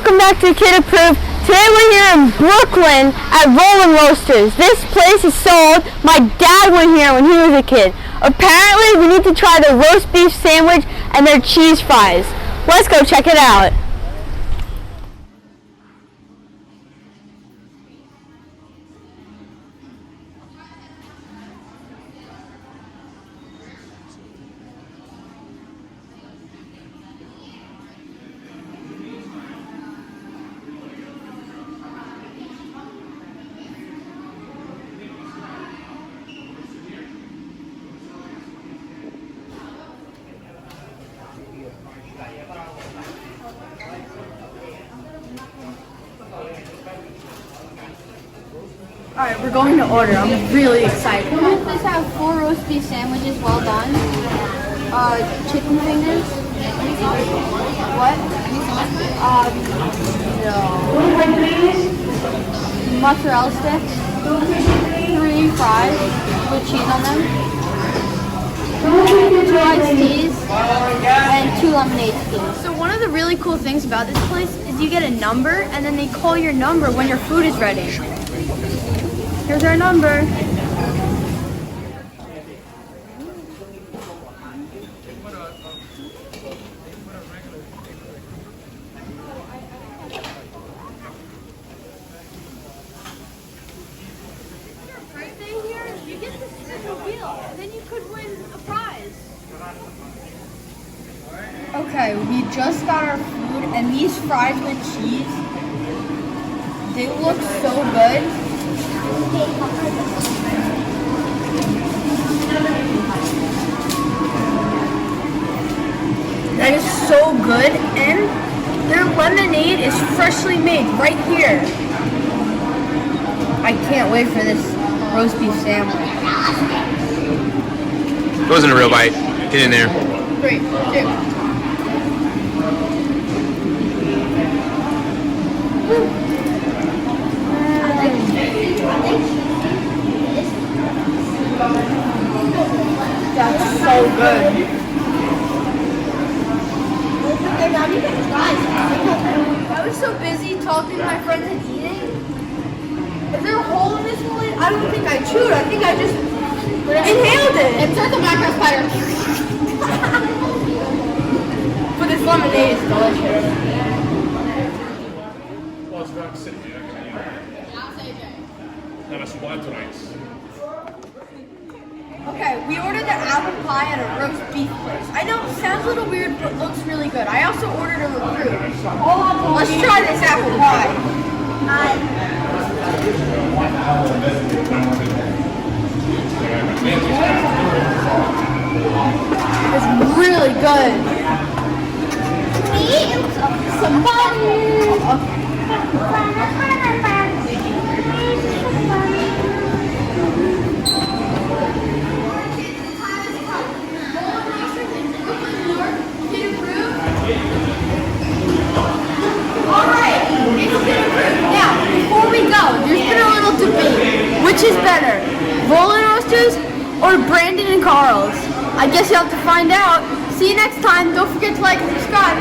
welcome back to Kid Approved. Today we're here in Brookyln at Rolling Roasters. This place is sold. My dad went here when he was a kid. Apparently we need to try the roast beef sandwich and their cheese fries. Let's go check it out. Alright, we're going to order. I'm really excited. Can we please have 4 roast beef sandwiches, well done? Chicken fingers? What? No. Mozzarella sticks? 3 fries with cheese on them? 2 iced teas? And 2 lemonades, please. So one of the really cool things about this place is you get a number and then they call your number when your food is ready. Here's our number. Birthday here, you get this special wheel, and then you could win a prize. Okay, we just got our food, and these fries with cheese, they look so good. That is so good, and their lemonade is freshly made right here. I can't wait for this roast beef sandwich. It wasn't a real bite. Get in there. 3, 2. That's so good. I was so busy talking to my friends and eating. Is there a hole in this plate? I don't think I chewed. I think I just inhaled it. Insert the macro spider. But this lemonade is delicious. Well, it's about city. Now it's one tonight. Okay, we ordered the apple pie at a roast beef place. I know it sounds a little weird, but looks really good. I also ordered a recruit. Let's try this apple pie. It's really good. Alright, now, before we go, there's been a little debate. Which is better, Rolling Roasters or Brandon and Carl's? I guess you'll have to find out. See you next time. Don't forget to like and subscribe.